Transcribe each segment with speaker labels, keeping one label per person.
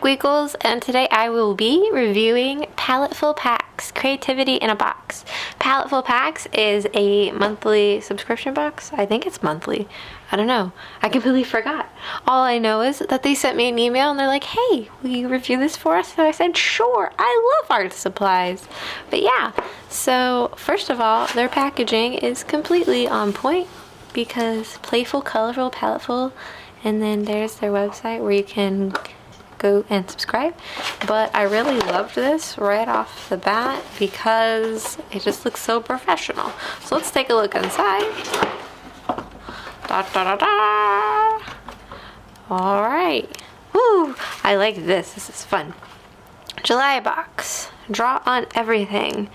Speaker 1: Gweakles, and today I will be reviewing Paletteful Packs, Creativity in a Box. Paletteful Packs is a monthly subscription box. I think it's monthly. I don't know. I completely forgot. All I know is that they sent me an email and they're like, hey, will you review this for us? And I said, sure. I love art supplies. But yeah, so first of all, their packaging is completely on point because playful, colorful, paletteful, and then there's their website where you can go and subscribe. But I really loved this right off the bat because it just looks so professional. So let's take a look inside. Da, da, da, da. All right. Woo! I like this. This is fun. July box. Draw on everything.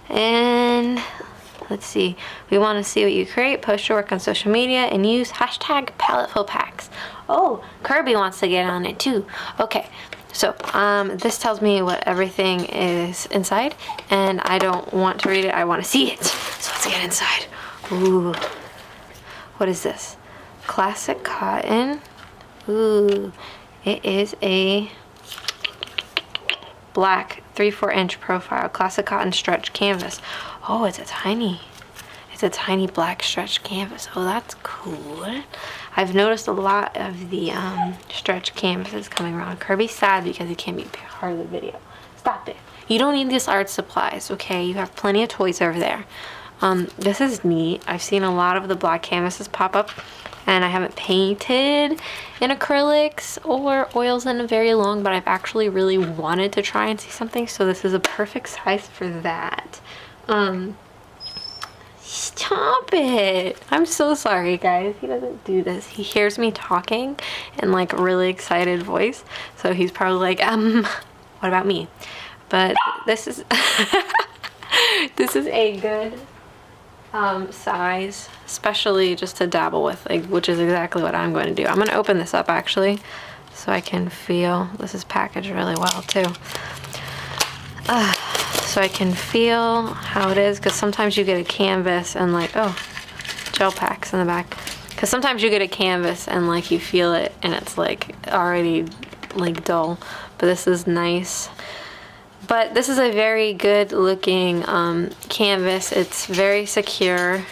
Speaker 1: And let's see. We want to see what you create, post your work on social media, and use hashtag Paletteful Packs. Oh, Kirby wants to get on it too. Okay, so this tells me what everything is inside, and I don't want to read it. I want to see it. So let's get inside. Ooh, what is this? Classic cotton. Ooh, it is a black 3/4 inch profile classic cotton stretch canvas. Oh, it's a tiny black stretch canvas. Oh, that's cool. I've noticed a lot of the stretch canvases coming around. Kirby's sad because he can't be part of the video. Stop it. You don't need this art supplies, okay? You have plenty of toys over there. This is neat. I've seen a lot of the black canvases pop up, and I haven't painted in acrylics or oils in a very long, but I've actually really wanted to try and see something, so this is a perfect size for that. Stop it! I'm so sorry, guys. He doesn't do this. He hears me talking in like a really excited voice, so he's probably like, what about me? But this is this is a good size, especially just to dabble with, like, which is exactly what I'm going to do. I'm going to open this up actually so I can feel. This is packaged really well too. So I can feel how it is, because sometimes you get a canvas and like, oh, gel packs in the back, because sometimes you get a canvas and like you feel it and it's like already like dull, but this is nice. But this is a very good looking canvas. It's very secure.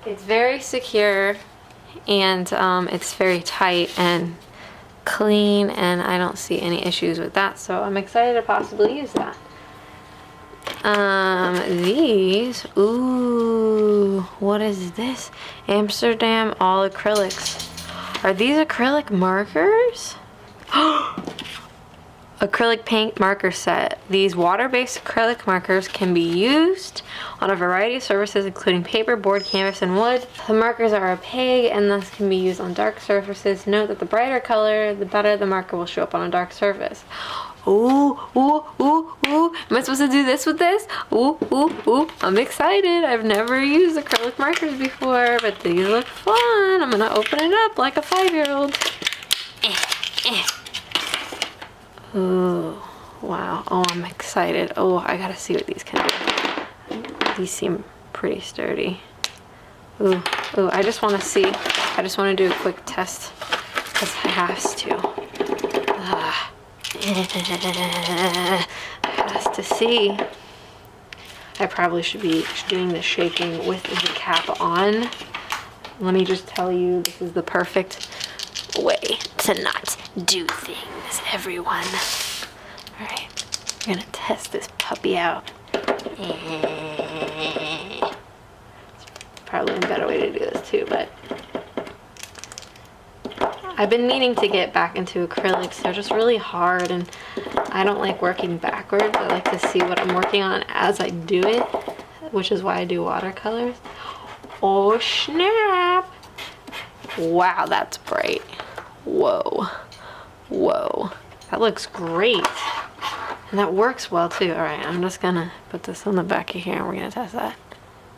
Speaker 1: It's very secure, and it's very tight and clean, and I don't see any issues with that, so I'm excited to possibly use that. These, ooh, what is this? Amsterdam all acrylics. Are these acrylic markers? Acrylic paint marker set. These water-based acrylic markers can be used on a variety of surfaces, including paper, board, canvas, and wood. The markers are opaque and thus can be used on dark surfaces. Note that the brighter color, the better the marker will show up on a dark surface. Ooh, ooh, ooh, ooh. Am I supposed to do this with this? Ooh, ooh, ooh. I'm excited. I've never used acrylic markers before, but these look fun. I'm gonna open it up like a 5-year-old. Ooh, wow. Oh, I'm excited. Oh, I gotta see what these can do. These seem pretty sturdy. Ooh, ooh, I just want to see. I just want to do a quick test because I have to. Has to see. I probably should be doing the shaking with the cap on. Let me just tell you, this is the perfect way to not do things, everyone. Alright, we're gonna test this puppy out. Probably a better way to do this too, but I've been meaning to get back into acrylics. They're just really hard, and I don't like working backwards. I like to see what I'm working on as I do it, which is why I do watercolors. Oh snap! Wow, that's bright. Whoa. Whoa. That looks great. And that works well too. Alright, I'm just gonna put this on the back of here and we're gonna test that.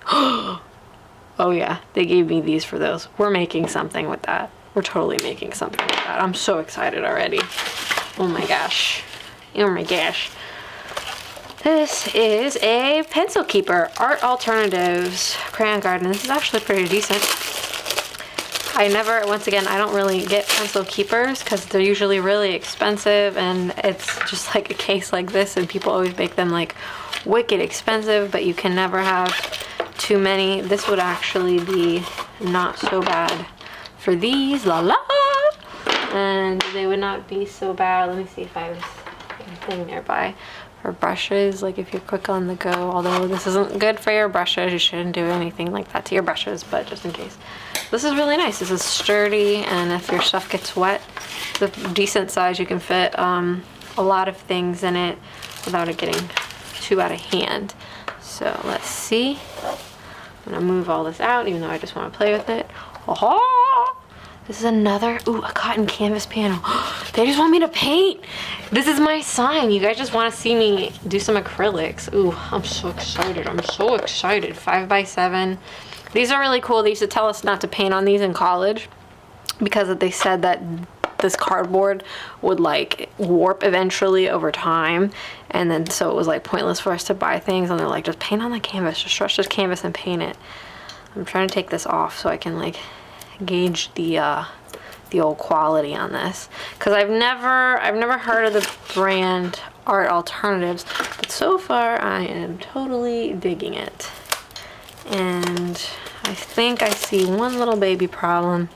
Speaker 1: Oh yeah, they gave me these for those. We're making something with that. We're totally making something with that. I'm so excited already. Oh my gosh. Oh my gosh. This is a pencil keeper. Art Alternatives Crayon Garden. This is actually pretty decent. I never, once again, I don't really get pencil keepers because they're usually really expensive, and it's just like a case like this, and people always make them like wicked expensive, but you can never have too many. This would actually be not so bad for these, la la, and they would not be so bad. Let me see if I have anything nearby for brushes, like if you're quick on the go, although this isn't good for your brushes, you shouldn't do anything like that to your brushes, but just in case. This is really nice. This is sturdy, and if your stuff gets wet, it's a decent size. You can fit a lot of things in it without it getting too out of hand. So let's see. I'm gonna move all this out, even though I just want to play with it. Oh, this is another, ooh, a cotton canvas panel. They just want me to paint. This is my sign. You guys just want to see me do some acrylics. Ooh, I'm so excited. I'm so excited. 5x7. These are really cool. They used to tell us not to paint on these in college because they said that this cardboard would like warp eventually over time, and then so it was like pointless for us to buy things, and they're like, just paint on the canvas, just stretch this canvas and paint it. I'm trying to take this off so I can like gauge the old quality on this, because I've never heard of the brand Art Alternatives, but so far I am totally digging it. And I think I see one little baby problem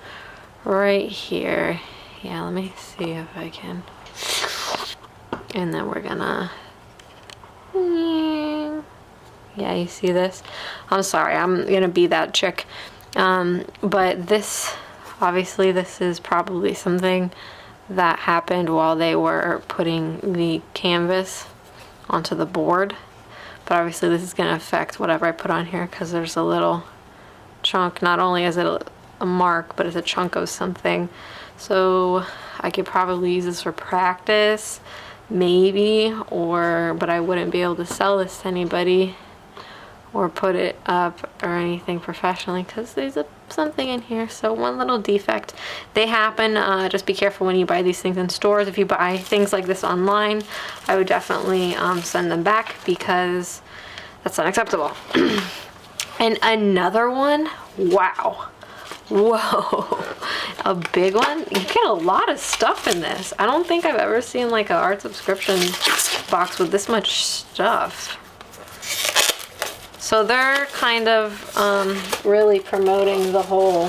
Speaker 1: right here. Yeah, let me see if I can. And then we're gonna, yeah, you see this? I'm sorry, I'm gonna be that chick. But this, obviously this is probably something that happened while they were putting the canvas onto the board. But obviously this is going to affect whatever I put on here, because there's a little chunk. Not only is it a mark, but it's a chunk of something. So I could probably use this for practice, maybe, but I wouldn't be able to sell this to anybody or put it up or anything professionally, because there's something in here. So one little defect. They happen. Just be careful when you buy these things in stores. If you buy things like this online, I would definitely send them back, because that's unacceptable. And another one, wow, whoa, a big one. You get a lot of stuff in this. I don't think I've ever seen like an art subscription box with this much stuff. So they're kind of really promoting the whole,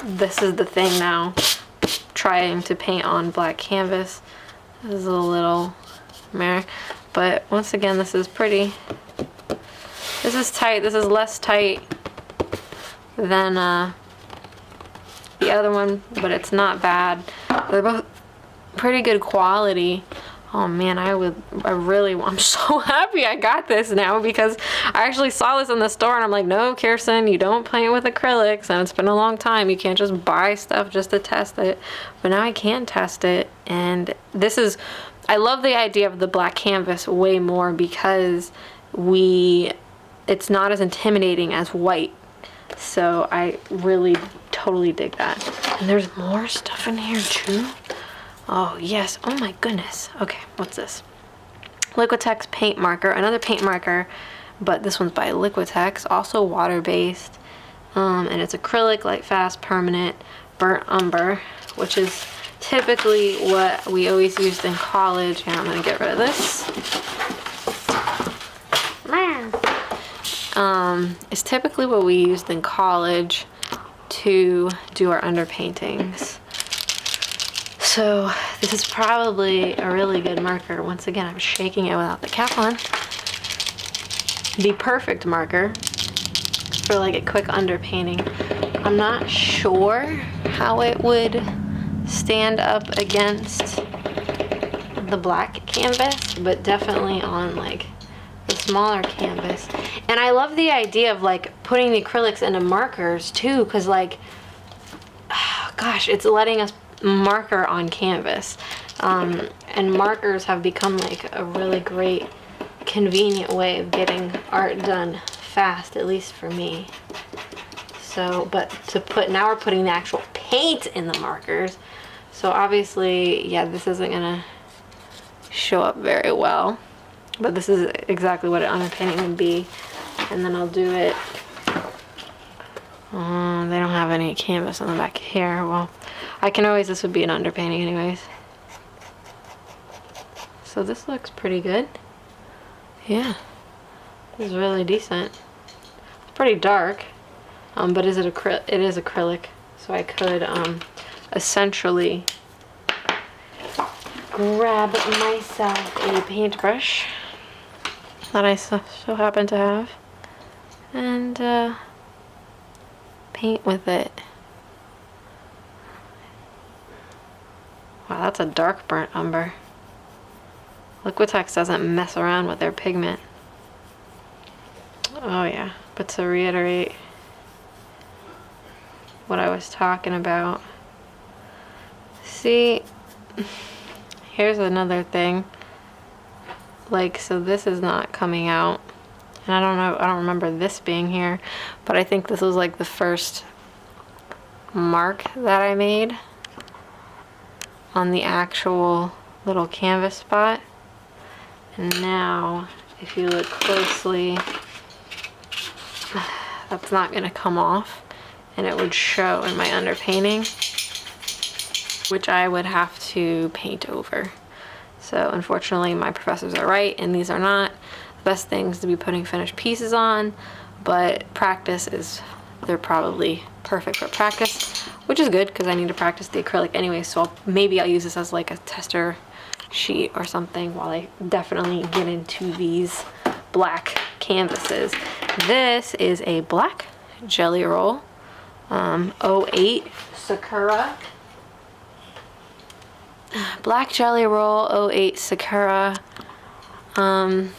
Speaker 1: this is the thing now, trying to paint on black canvas. This is a little meh, but once again, this is pretty, this is tight. This is less tight than the other one, but it's not bad. They're both pretty good quality. Oh man, I'm so happy I got this now, because I actually saw this in the store and I'm like, no, Kirsten, you don't paint with acrylics, and it's been a long time. You can't just buy stuff just to test it. But now I can test it, and this is, I love the idea of the black canvas way more, because it's not as intimidating as white. So I really totally dig that. And there's more stuff in here too. Oh yes, oh my goodness. Okay, what's this? Liquitex paint marker, another paint marker, but this one's by Liquitex, also water-based, and it's acrylic, light fast, permanent, burnt umber, which is typically what we always used in college. Here, I'm gonna get rid of this. It's typically what we used in college to do our underpaintings. So this is probably a really good marker. Once again, I'm shaking it without the cap on. The perfect marker for like a quick underpainting. I'm not sure how it would stand up against the black canvas, but definitely on like the smaller canvas. And I love the idea of like putting the acrylics into markers too, because like, oh gosh, it's letting us marker on canvas, and markers have become like a really great convenient way of getting art done fast, at least for me. So, but now we're putting the actual paint in the markers, so obviously, yeah, this isn't gonna show up very well, but this is exactly what an underpainting would be. And then I'll do it They don't have any canvas on the back here. Well, I can always, this would be an underpainting anyways. So this looks pretty good. Yeah, this is really decent. It's pretty dark, but it is acrylic, so I could essentially grab myself a paintbrush that I so happen to have and paint with it. Wow, that's a dark burnt umber. Liquitex doesn't mess around with their pigment. Oh yeah, but to reiterate what I was talking about, see, here's another thing. Like, so this is not coming out, and I don't know, I don't remember this being here, but I think this was like the first mark that I made on the actual little canvas spot. And now, if you look closely, that's not going to come off, and it would show in my underpainting, which I would have to paint over. So unfortunately, my professors are right, and these are not the best things to be putting finished pieces on, but practice is, they're probably perfect for practice, which is good because I need to practice the acrylic anyway, so maybe I'll use this as like a tester sheet or something while I definitely get into these black canvases. This is a black jelly roll, 08 Sakura. Black jelly roll 08 Sakura, and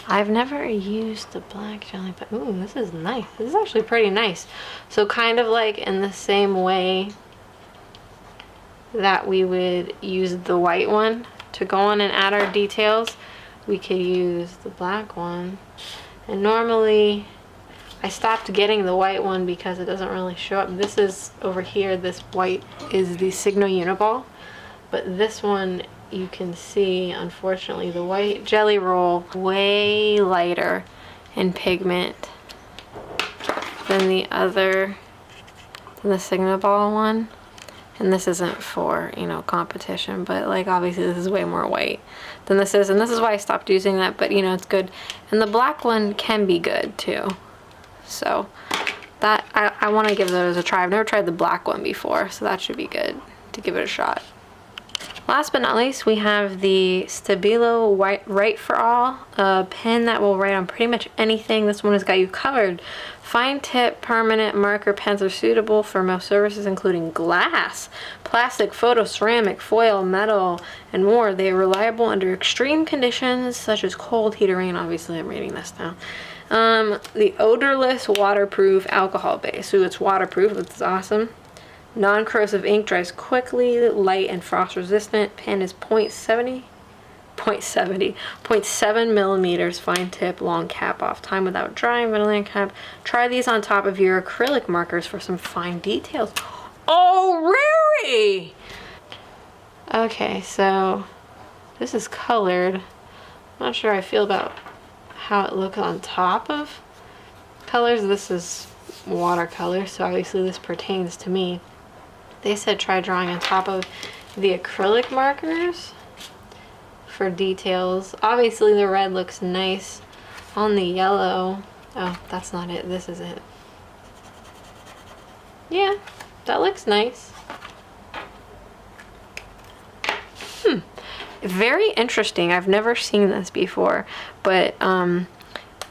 Speaker 1: I've never used the black jelly, but ooh, this is nice. This is actually pretty nice. So kind of like in the same way that we would use the white one to go on and add our details, we could use the black one. And normally I stopped getting the white one because it doesn't really show up. This is over here, this white is the Signo Uniball, but this one you can see, unfortunately, the white jelly roll way lighter in pigment than the other, than the Signo Ball one. And this isn't for, you know, competition, but like obviously this is way more white than this is, and this is why I stopped using that, but you know, it's good. And the black one can be good too. So that, I want to give those a try. I've never tried the black one before, so that should be good to give it a shot. Last but not least, we have the Stabilo Write for All, a pen that will write on pretty much anything. This one has got you covered. Fine tip permanent marker pens are suitable for most surfaces, including glass, plastic, photo, ceramic, foil, metal, and more. They are reliable under extreme conditions such as cold, heat, or rain. Obviously, I'm reading this now. The odorless, waterproof, alcohol base. So it's waterproof, which is awesome. Non-corrosive ink, dries quickly, light and frost resistant. Pen is 0.7 millimeters, fine tip, long cap off. Time without drying, vanilla cap. Try these on top of your acrylic markers for some fine details. Oh, really? Okay, so this is colored. I'm not sure how I feel about how it looks on top of colors. This is watercolor, so obviously this pertains to me. They said try drawing on top of the acrylic markers for details. Obviously the red looks nice on the yellow. Oh, that's not it. This is it. Yeah, that looks nice. Very interesting. I've never seen this before, but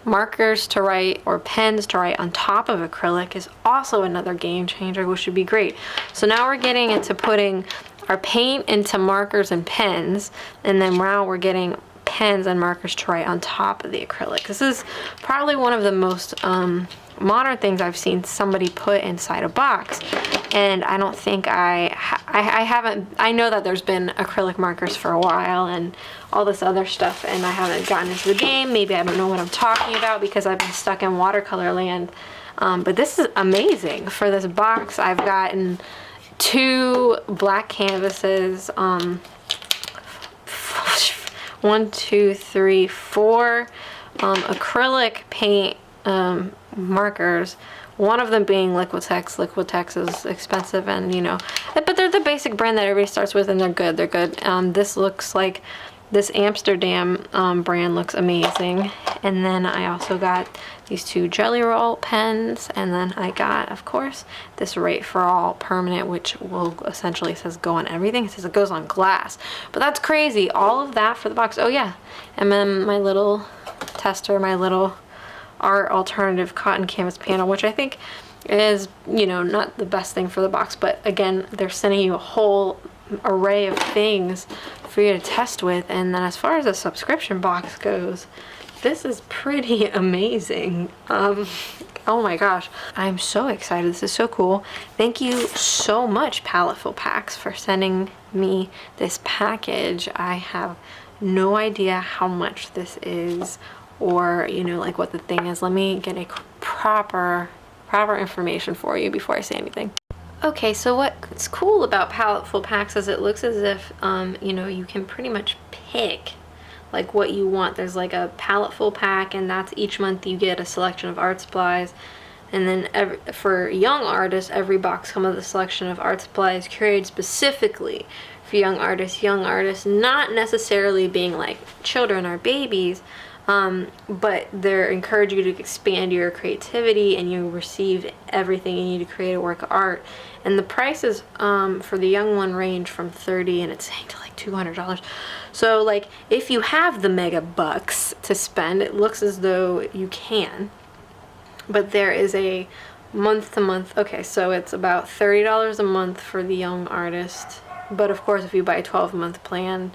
Speaker 1: markers to write or pens to write on top of acrylic is also another game changer, which would be great. So now we're getting into putting our paint into markers and pens, and then now we're getting pens and markers to write on top of the acrylic. This is probably one of the most modern things I've seen somebody put inside a box, and I don't think I haven't. I know that there's been acrylic markers for a while and all this other stuff, and I haven't gotten into the game. Maybe I don't know what I'm talking about because I've been stuck in watercolor land, but this is amazing. For this box, I've gotten 2 black canvases, 1, 2, 3, 4 acrylic paint markers. One of them being Liquitex. Liquitex is expensive, and you know, but they're the basic brand that everybody starts with, and they're good. They're good. This looks like, this Amsterdam brand looks amazing. And then I also got these 2 Jelly Roll pens, and then I got, of course, this Rate for All permanent, which will essentially, says go on everything. It says it goes on glass, but that's crazy. All of that for the box. Oh yeah, and then my little tester, my little art alternative cotton canvas panel, which I think is, you know, not the best thing for the box, but again, they're sending you a whole array of things for you to test with. And then as far as a subscription box goes, this is pretty amazing. Oh my gosh, I'm so excited. This is so cool. Thank you so much, Paletteful Packs, for sending me this package. I have no idea how much this is, or you know, like what the thing is. Let me get a proper information for you before I say anything. Okay, so what's cool about Paletteful Packs is it looks as if, you know, you can pretty much pick like what you want. There's like a Paletteful pack, and that's each month you get a selection of art supplies. And then for young artists, every box comes with a selection of art supplies curated specifically for young artists. Young artists not necessarily being like children or babies, but they're encouraging you to expand your creativity, and you receive everything you need to create a work of art. And the prices for the young one range from $30, and it's saying to like $200. So like if you have the mega bucks to spend, it looks as though you can. But there is a month to month. Okay, so it's about $30 a month for the young artist. But of course, if you buy a 12-month plan,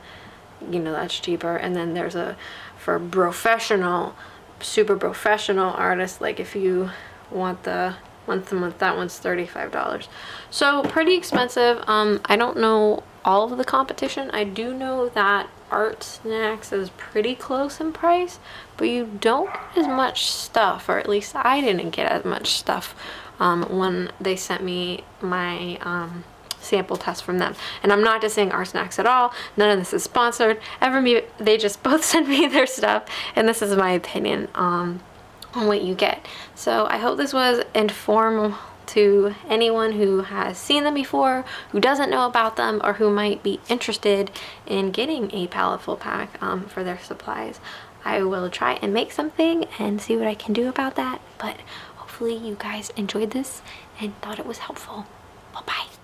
Speaker 1: you know, that's cheaper. And then there's a for professional, super professional artists, like if you want the month to month, that one's $35. So pretty expensive. I don't know all of the competition. I do know that Art Snacks is pretty close in price, but you don't get as much stuff, or at least I didn't get as much stuff when they sent me my sample test from them. And I'm not just saying Art Snacks at all. None of this is sponsored. They just both send me their stuff, and this is my opinion on what you get. So I hope this was informative to anyone who has seen them before, who doesn't know about them, or who might be interested in getting a Paletteful pack for their supplies. I will try and make something and see what I can do about that, but hopefully you guys enjoyed this and thought it was helpful. Bye-bye.